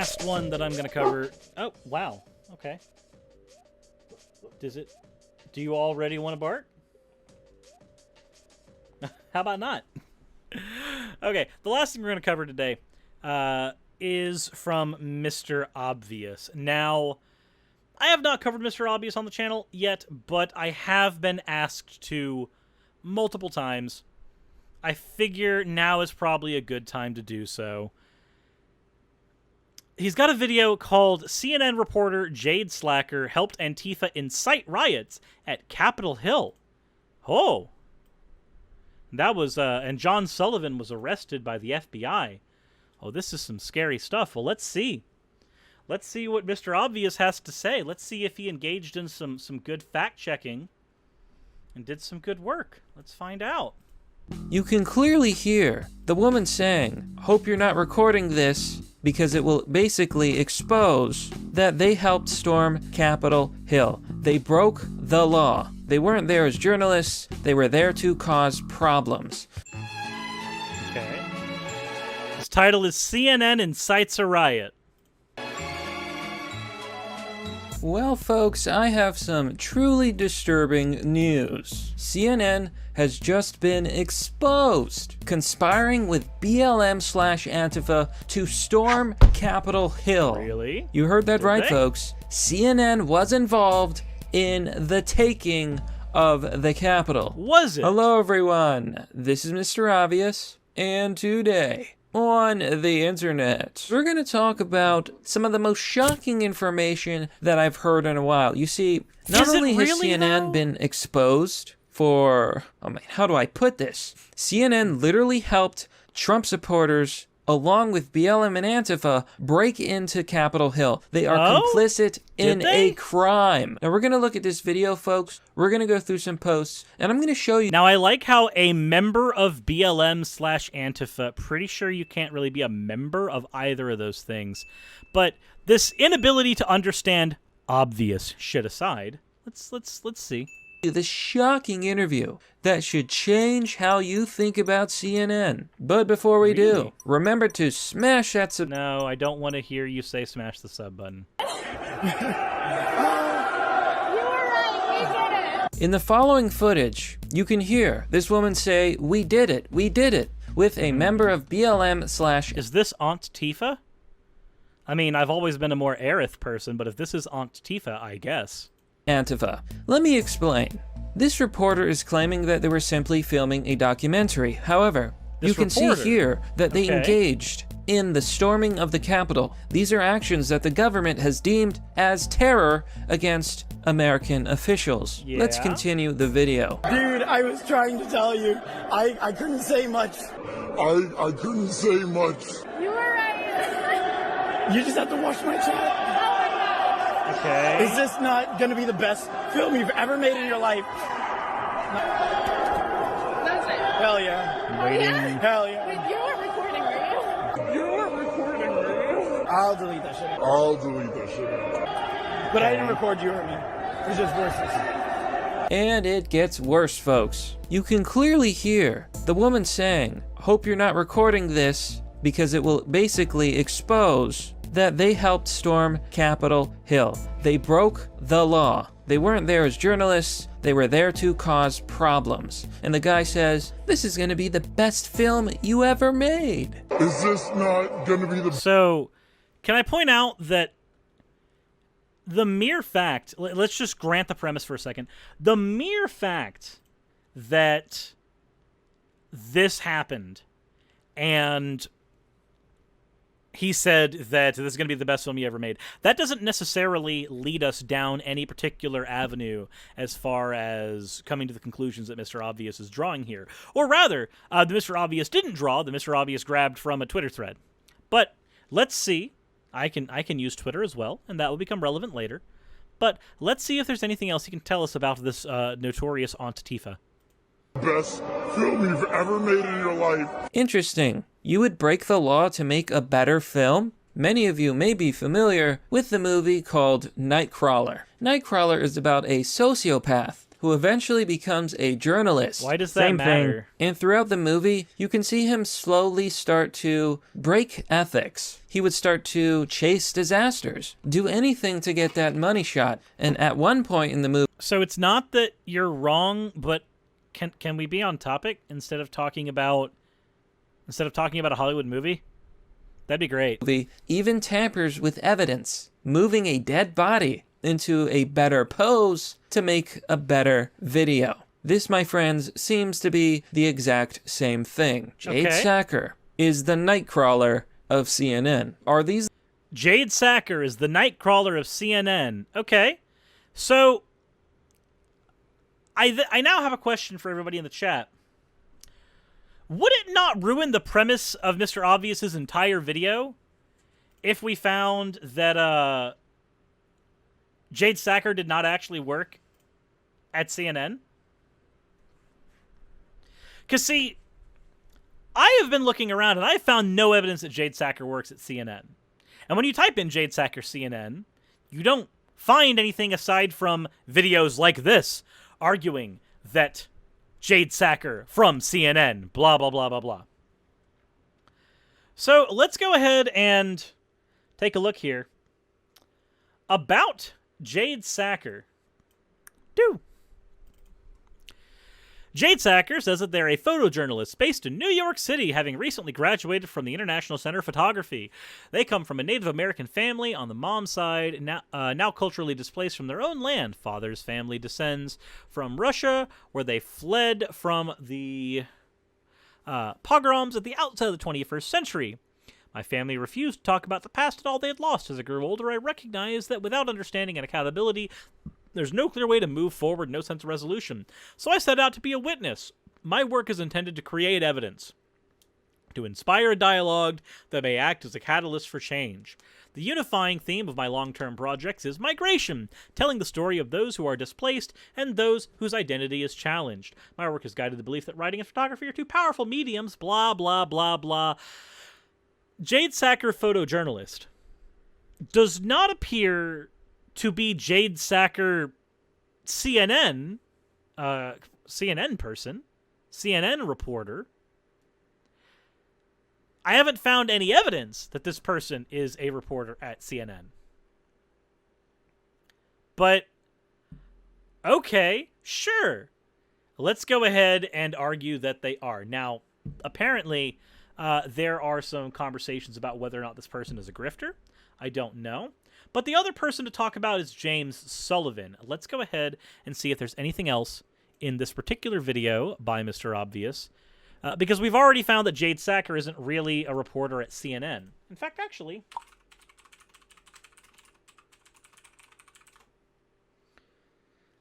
last one that I'm going to cover... Oh, wow. Okay. Do you already want to bark? How about not? Okay, the last thing we're going to cover today is from Mr. Obvious. Now, I have not covered Mr. Obvious on the channel yet, but I have been asked to multiple times. I figure now is probably a good time to do so. He's got a video called CNN reporter Jade Slacker helped Antifa incite riots at Capitol Hill. Oh. That was, and John Sullivan was arrested by the FBI. Oh, this is some scary stuff. Well, let's see. Let's see what Mr. Obvious has to say. Let's see if he engaged in some good fact-checking and did some good work. Let's find out. You can clearly hear the woman saying, "Hope you're not recording this," because it will basically expose that they helped storm Capitol Hill. They broke the law. They weren't there as journalists. They were there to cause problems. Okay. His title is CNN Incites a Riot. Well, folks, I have some truly disturbing news. CNN has just been exposed, conspiring with BLM/Antifa to storm Capitol Hill. Really? You heard that right, they? folks. CNN was involved in the taking of the Capitol. Was it? Hello, everyone. This is Mr. Obvious, and today on the internet, we're going to talk about some of the most shocking information that I've heard in a while. You see, not only has CNN been exposed for, how do I put this? CNN literally helped Trump supporters, along with BLM and Antifa, break into Capitol Hill. They are complicit in a crime. Now, we're going to look at this video, folks. We're going to go through some posts, and I'm going to show you. Now, I like how a member of BLM/Antifa, pretty sure you can't really be a member of either of those things, but this inability to understand obvious shit aside, let's see. The shocking interview that should change how you think about CNN. But before we do, remember to smash that sub. No, I don't want to hear you say smash the sub button. In the following footage, you can hear this woman say, "We did it, with a member of BLM/. Is this Aunt Tifa? I mean, I've always been a more Aerith person, but if this is Aunt Tifa, I guess. Antifa. Let me explain. This reporter is claiming that they were simply filming a documentary. However, you can see here that they engaged in the storming of the Capitol. These are actions that the government has deemed as terror against American officials. Yeah. Let's continue the video. Dude, I was trying to tell you. I couldn't say much. I couldn't say much. You were right. You just have to watch my chat. Okay. Is this not going to be the best film you've ever made in your life? That's it. Hell yeah. Waiting. Hell yeah. Wait, you weren't recording, were you? You weren't recording, were you? I'll delete that shit. I'll delete that shit. But I didn't record you or me. It's just worse. And it gets worse, folks. You can clearly hear the woman saying, "Hope you're not recording this," because it will basically expose that they helped storm Capitol Hill. They broke the law. They weren't there as journalists. They were there to cause problems. And the guy says, "This is going to be the best film you ever made." Is this not going to be the... So, can I point out that the mere fact, let's just grant the premise for a second, the mere fact that this happened and he said that this is going to be the best film he ever made, that doesn't necessarily lead us down any particular avenue as far as coming to the conclusions that Mr. Obvious is drawing here. Or rather, the Mr. Obvious didn't draw, the Mr. Obvious grabbed from a Twitter thread. But let's see. I can use Twitter as well, and that will become relevant later. But let's see if there's anything else you can tell us about this notorious Aunt Tifa. best film you've ever made in your life. Interesting. You would break the law to make a better film? Many of you may be familiar with the movie called Nightcrawler. Nightcrawler is about a sociopath who who eventually becomes a journalist. Why does that Same matter? thing. And throughout the movie, you can see him slowly start to break ethics. He would start to chase disasters, do anything to get that money shot. And at one point in the movie... So it's not that you're wrong, but can we be on topic instead of talking about a Hollywood movie? That'd be great. Even tampers with evidence, moving a dead body into a better pose to make a better video. This, my friends, seems to be the exact same thing. Jade Sacker is the Nightcrawler of CNN. Are these... Jade Sacker is the Nightcrawler of CNN. Okay. So, I now have a question for everybody in the chat. Would it not ruin the premise of Mr. Obvious's entire video if we found that Jade Sacker did not actually work at CNN? Because, see, I have been looking around and I found no evidence that Jade Sacker works at CNN. And when you type in Jade Sacker CNN, you don't find anything aside from videos like this arguing that Jade Sacker from CNN, blah, blah, blah, blah, blah. So let's go ahead and take a look here. About Jade Sacker. Jade Sacker says that they're a photojournalist based in New York City, having recently graduated from the International Center of Photography. They come from a Native American family on the mom's side, now culturally displaced from their own land. Father's family descends from Russia, where they fled from the pogroms at the outset of the 21st century. My family refused to talk about the past and all they had lost. As I grew older, I recognized that without understanding and accountability, there's no clear way to move forward, no sense of resolution. So I set out to be a witness. My work is intended to create evidence, to inspire a dialogue that may act as a catalyst for change. The unifying theme of my long-term projects is migration, telling the story of those who are displaced and those whose identity is challenged. My work has guided the belief that writing and photography are two powerful mediums, blah, blah, blah, blah. Jade Sacker, photojournalist, does not appear to be Jade Sacker CNN person, CNN reporter. I haven't found any evidence that this person is a reporter at CNN. But, okay, sure. Let's go ahead and argue that they are. Now, apparently, there are some conversations about whether or not this person is a grifter. I don't know. But the other person to talk about is James Sullivan. Let's go ahead and see if there's anything else in this particular video by Mr. Obvious. Because we've already found that Jade Sacker isn't really a reporter at CNN. In fact, actually,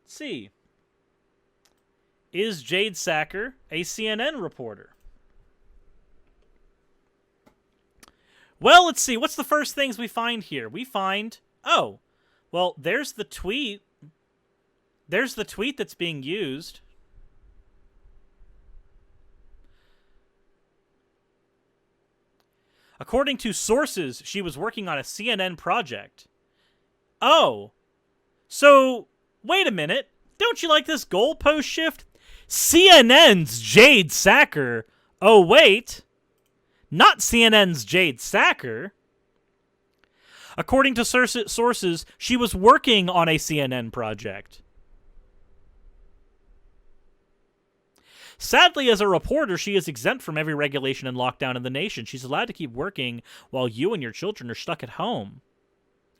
let's see. Is Jade Sacker a CNN reporter? Well, let's see. What's the first things we find here? We find... Oh, well, there's the tweet. There's the tweet that's being used. According to sources, she was working on a CNN project. Oh. So, wait a minute. Don't you like this goalpost shift? CNN's Jade Sacker. Oh, wait. Not CNN's Jade Sacker. According to sources, she was working on a CNN project. Sadly, as a reporter, she is exempt from every regulation and lockdown in the nation. She's allowed to keep working while you and your children are stuck at home.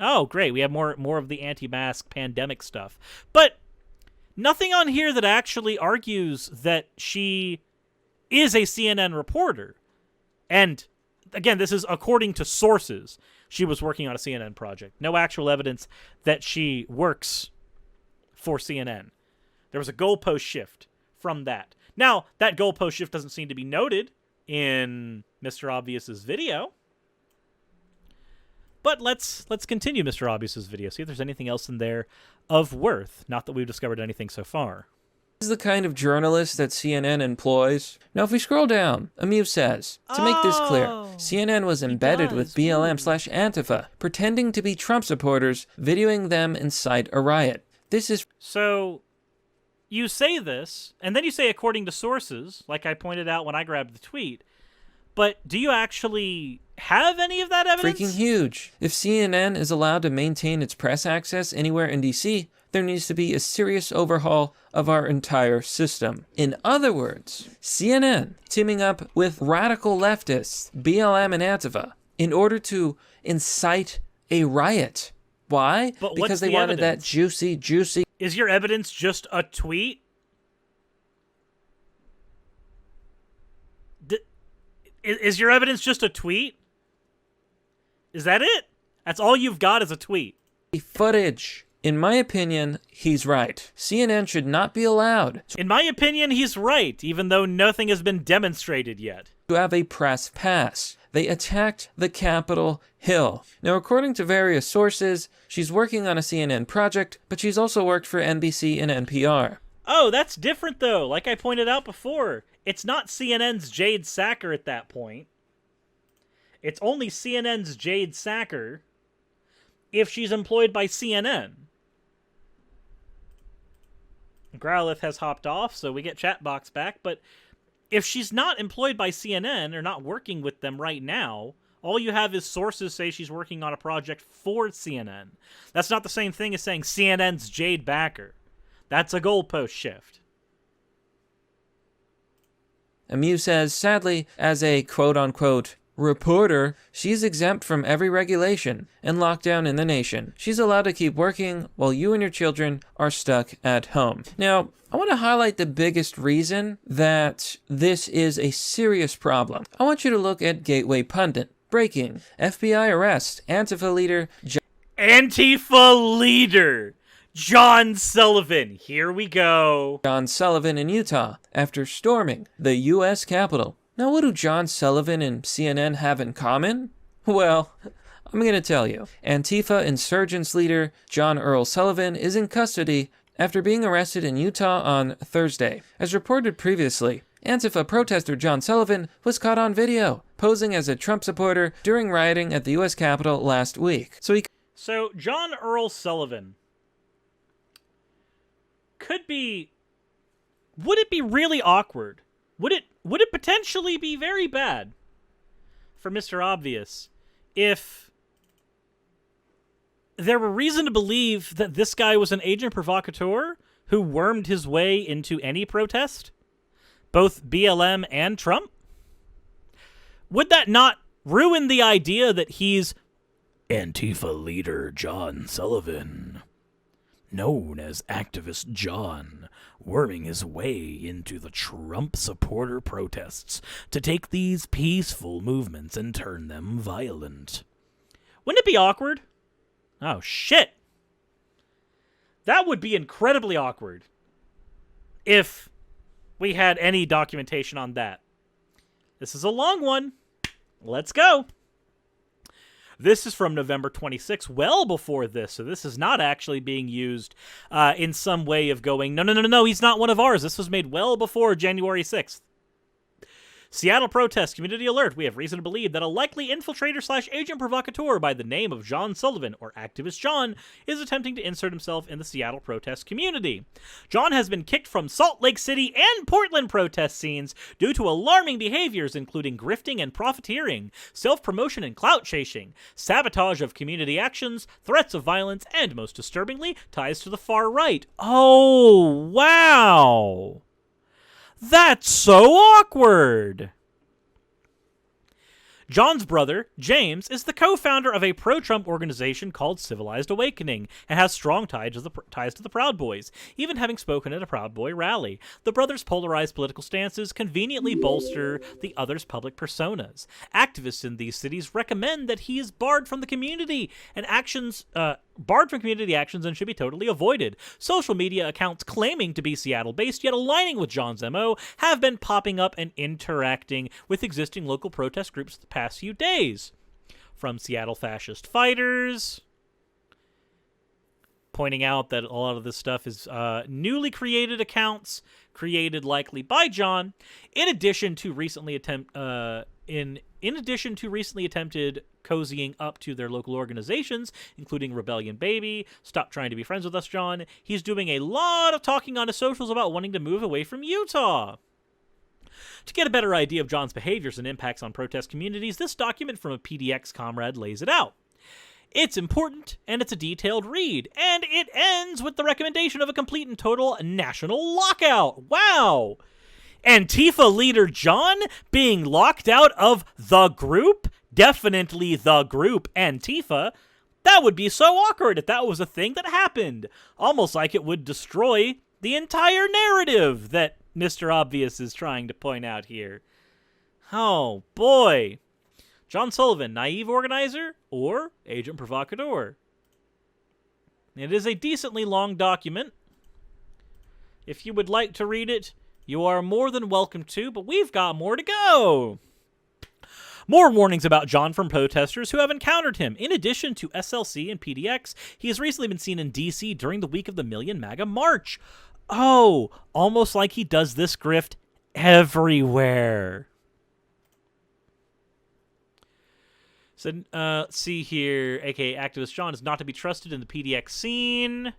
Oh, great. We have more of the anti-mask pandemic stuff. But nothing on here that actually argues that she is a CNN reporter. And, again, this is according to sources. She was working on a CNN project. No actual evidence that she works for CNN. There was a goalpost shift from that. Now, that goalpost shift doesn't seem to be noted in Mr. Obvious's video. But let's continue Mr. Obvious's video. See if there's anything else in there of worth. Not that we've discovered anything so far. This is the kind of journalist that CNN employs. Now, if we scroll down, Amuse says, to make this clear, CNN was embedded with BLM/Antifa, pretending to be Trump supporters, videoing them incite a riot. This is... So, you say this, and then you say according to sources, like I pointed out when I grabbed the tweet, but do you actually have any of that evidence? Freaking huge. If CNN is allowed to maintain its press access anywhere in DC, there needs to be a serious overhaul of our entire system. In other words, CNN teaming up with radical leftists, BLM and Antifa, in order to incite a riot. Why? But because they wanted that juicy. Is your evidence just a tweet? Is your evidence just a tweet? Is that it? That's all you've got is a tweet. Footage. In my opinion, he's right. CNN should not be allowed In my opinion, he's right, even though nothing has been demonstrated yet. to have a press pass. They attacked the Capitol Hill. Now, according to various sources, she's working on a CNN project, but she's also worked for NBC and NPR. Oh, that's different, though. Like I pointed out before, it's not CNN's Jade Sacker at that point. It's only CNN's Jade Sacker if she's employed by CNN. Growlith has hopped off, so we get Chatbox back, but if she's not employed by CNN or not working with them right now, all you have is sources say she's working on a project for CNN. That's not the same thing as saying CNN's Jade Backer. That's a goalpost shift. Amu says, sadly, as a quote-unquote reporter, she's exempt from every regulation and lockdown in the nation. She's allowed to keep working while you and your children are stuck at home. Now, I want to highlight the biggest reason that this is a serious problem. I want you to look at Gateway Pundit. Breaking. FBI arrest. Antifa leader Antifa leader John Sullivan. Here we go. John Sullivan in Utah after storming the U.S. Capitol. Now, what do John Sullivan and CNN have in common? Well, I'm going to tell you. Antifa insurgents leader John Earl Sullivan is in custody after being arrested in Utah on Thursday. As reported previously, Antifa protester John Sullivan was caught on video, posing as a Trump supporter during rioting at the U.S. Capitol last week. So John Earl Sullivan could be... Would it be really awkward? Would it potentially be very bad for Mr. Obvious if there were reason to believe that this guy was an agent provocateur who wormed his way into any protest, both BLM and Trump? Would that not ruin the idea that he's Antifa leader John Sullivan, known as Activist John, worming his way into the Trump supporter protests to take these peaceful movements and turn them violent? Wouldn't it be awkward? Oh, shit. That would be incredibly awkward if we had any documentation on that. This is a long one. Let's go. This is from November 26, well before this, so this is not actually being used in some way of going, no, he's not one of ours. This was made well before January 6th. Seattle protest community alert. We have reason to believe that a likely infiltrator/agent provocateur by the name of John Sullivan, or Activist John, is attempting to insert himself in the Seattle protest community. John has been kicked from Salt Lake City and Portland protest scenes due to alarming behaviors including grifting and profiteering, self-promotion and clout chasing, sabotage of community actions, threats of violence, and, most disturbingly, ties to the far right. Oh, wow. That's so awkward! John's brother, James, is the co-founder of a pro-Trump organization called Civilized Awakening and has strong ties to the Proud Boys, even having spoken at a Proud Boy rally. The brothers' polarized political stances conveniently bolster the other's public personas. Activists in these cities recommend that he is barred from community actions and should be totally avoided. Social media accounts claiming to be Seattle-based yet aligning with John's MO have been popping up and interacting with existing local protest groups the past few days. From Seattle fascist fighters, pointing out that a lot of this stuff is newly created accounts, created likely by John, in addition to recently in addition to recently attempted cozying up to their local organizations, including Rebellion Baby, Stop Trying to Be Friends with Us, John, he's doing a lot of talking on his socials about wanting to move away from Utah. To get a better idea of John's behaviors and impacts on protest communities, this document from a PDX comrade lays it out. It's important, and it's a detailed read, and it ends with the recommendation of a complete and total national lockout. Wow! Antifa leader John being locked out of the group? Definitely the group, Antifa. That would be so awkward if that was a thing that happened. Almost like it would destroy the entire narrative that Mr. Obvious is trying to point out here. Oh, boy. John Sullivan, naive organizer or agent provocateur? It is a decently long document. If you would like to read it, you are more than welcome to, but we've got more to go. More warnings about John from protesters who have encountered him. In addition to SLC and PDX, he has recently been seen in D.C. during the week of the Million MAGA March. Oh, almost like he does this grift everywhere. So, let's see here. AKA Activist John is not to be trusted in the PDX scene.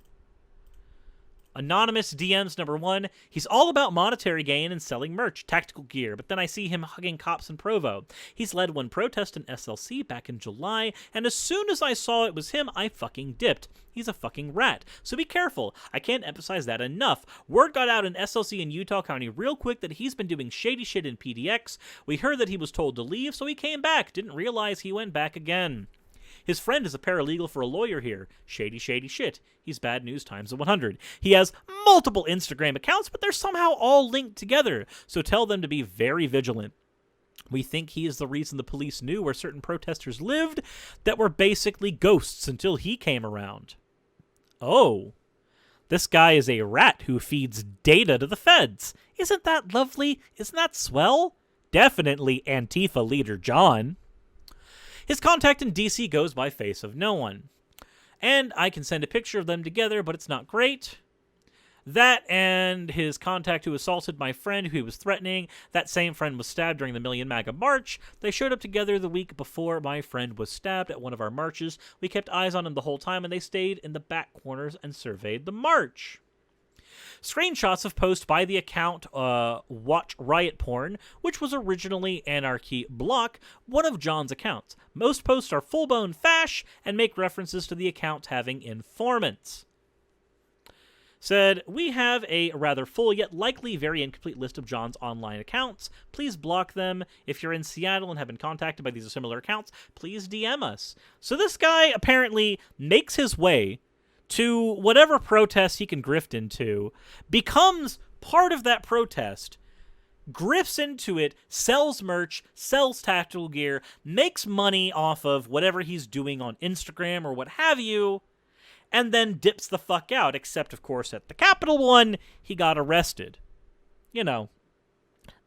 Anonymous DMs number 1. He's all about monetary gain and selling merch, tactical gear, but then I see him hugging cops in Provo. He's led one protest in SLC back in July, and as soon as I saw it was him, I fucking dipped. He's a fucking rat. So be careful. I can't emphasize that enough. Word got out in SLC in Utah County real quick that he's been doing shady shit in PDX. We heard that he was told to leave, so he came back. Didn't realize he went back again. His friend is a paralegal for a lawyer here. Shady, shady shit. He's bad news times 100. He has multiple Instagram accounts, but they're somehow all linked together, so tell them to be very vigilant. We think he is the reason the police knew where certain protesters lived that were basically ghosts until he came around. Oh, this guy is a rat who feeds data to the feds. Isn't that lovely? Isn't that swell? Definitely Antifa leader John. His contact in DC goes by Face of No One. And I can send a picture of them together, but it's not great. That and his contact who assaulted my friend who he was threatening. That same friend was stabbed during the Million MAGA March. They showed up together the week before my friend was stabbed at one of our marches. We kept eyes on him the whole time, and they stayed in the back corners and surveyed the march. Screenshots of posts by the account Watch Riot Porn, which was originally Anarchy Block, one of John's accounts. Most posts are full-blown fash and make references to the account having informants. Said, we have a rather full yet likely very incomplete list of John's online accounts. Please block them. If you're in Seattle and have been contacted by these similar accounts, please DM us. So this guy apparently makes his way to whatever protest he can grift into, becomes part of that protest, grifts into it, sells merch, sells tactical gear, makes money off of whatever he's doing on Instagram or what have you, and then dips the fuck out, except, of course, at the Capitol one, he got arrested. You know.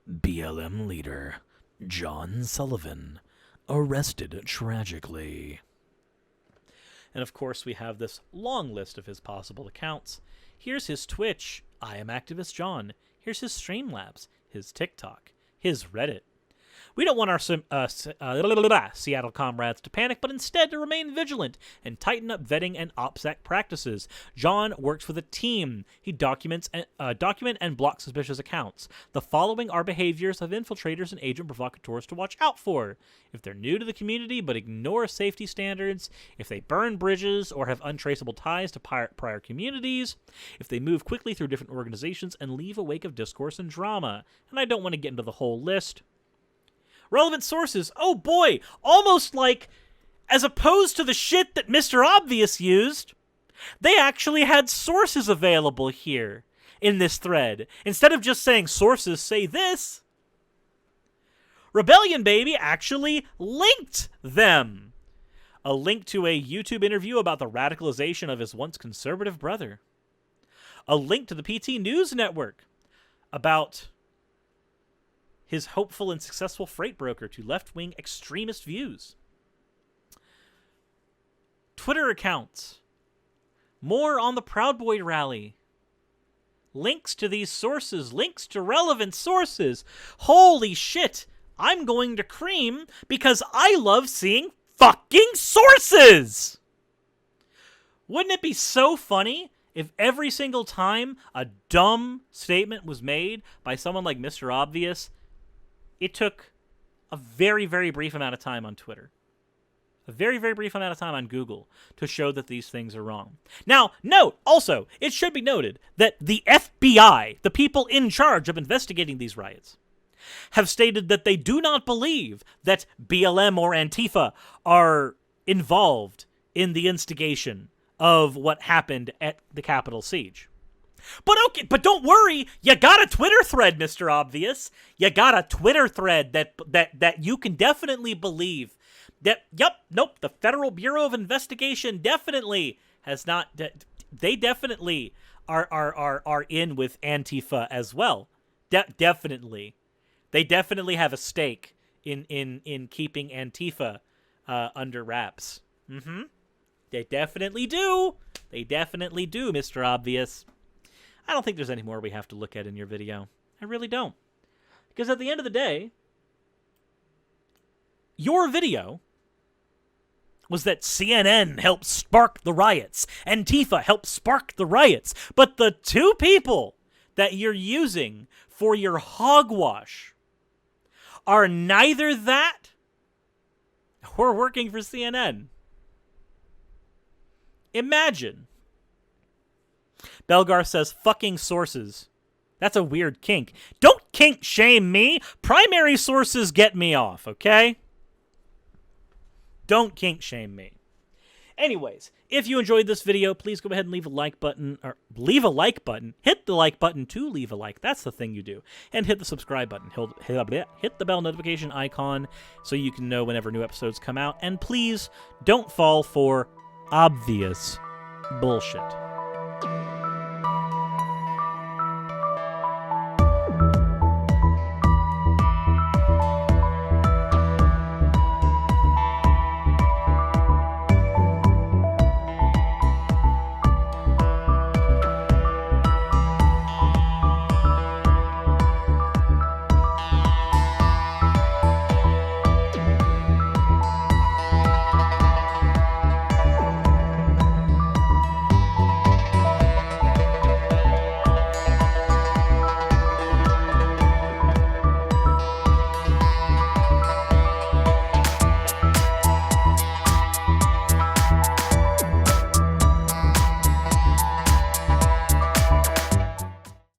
BLM leader John Sullivan arrested tragically. And of course, we have this long list of his possible accounts. Here's his Twitch, I am Activist John. Here's his Streamlabs, his TikTok, his Reddit. We don't want our Seattle comrades to panic, but instead to remain vigilant and tighten up vetting and OPSEC practices. John works with a team. He document and block suspicious accounts. The following are behaviors of infiltrators and agent provocateurs to watch out for. If they're new to the community but ignore safety standards, if they burn bridges or have untraceable ties to prior communities, if they move quickly through different organizations and leave a wake of discourse and drama. And I don't want to get into the whole list. Relevant sources. Oh boy, almost like, as opposed to the shit that Mr. Obvious used, they actually had sources available here in this thread. Instead of just saying sources say this, Rebellion Baby actually linked them. A link to a YouTube interview about the radicalization of his once conservative brother. A link to the PT News Network about his hopeful and successful freight broker to left-wing extremist views. Twitter accounts. More on the Proud Boy rally. Links to these sources. Links to relevant sources. Holy shit! I'm going to cream because I love seeing fucking sources. Wouldn't it be so funny if every single time a dumb statement was made by someone like Mr. Obvious, it took a very, very brief amount of time on Twitter, a very, very brief amount of time on Google to show that these things are wrong. Now, note, also, it should be noted that the FBI, the people in charge of investigating these riots, have stated that they do not believe that BLM or Antifa are involved in the instigation of what happened at the Capitol siege. But don't worry, you got a Twitter thread, Mr. Obvious. You got a Twitter thread that you can definitely believe that, the Federal Bureau of Investigation definitely has not, they definitely are in with Antifa as well. Definitely. They definitely have a stake in keeping Antifa under wraps. Mm-hmm. They definitely do. They definitely do, Mr. Obvious. I don't think there's any more we have to look at in your video. I really don't. Because at the end of the day, your video was that CNN helped spark the riots. Antifa helped spark the riots. But the two people that you're using for your hogwash are neither that or working for CNN. Imagine. Belgar says, fucking sources. That's a weird kink. Don't kink shame me. Primary sources get me off, okay? Don't kink shame me. Anyways, if you enjoyed this video, please go ahead and leave a like button, or leave a like button. Hit the like button to leave a like. That's the thing you do. And hit the subscribe button. Hit the bell notification icon so you can know whenever new episodes come out. And please don't fall for obvious bullshit.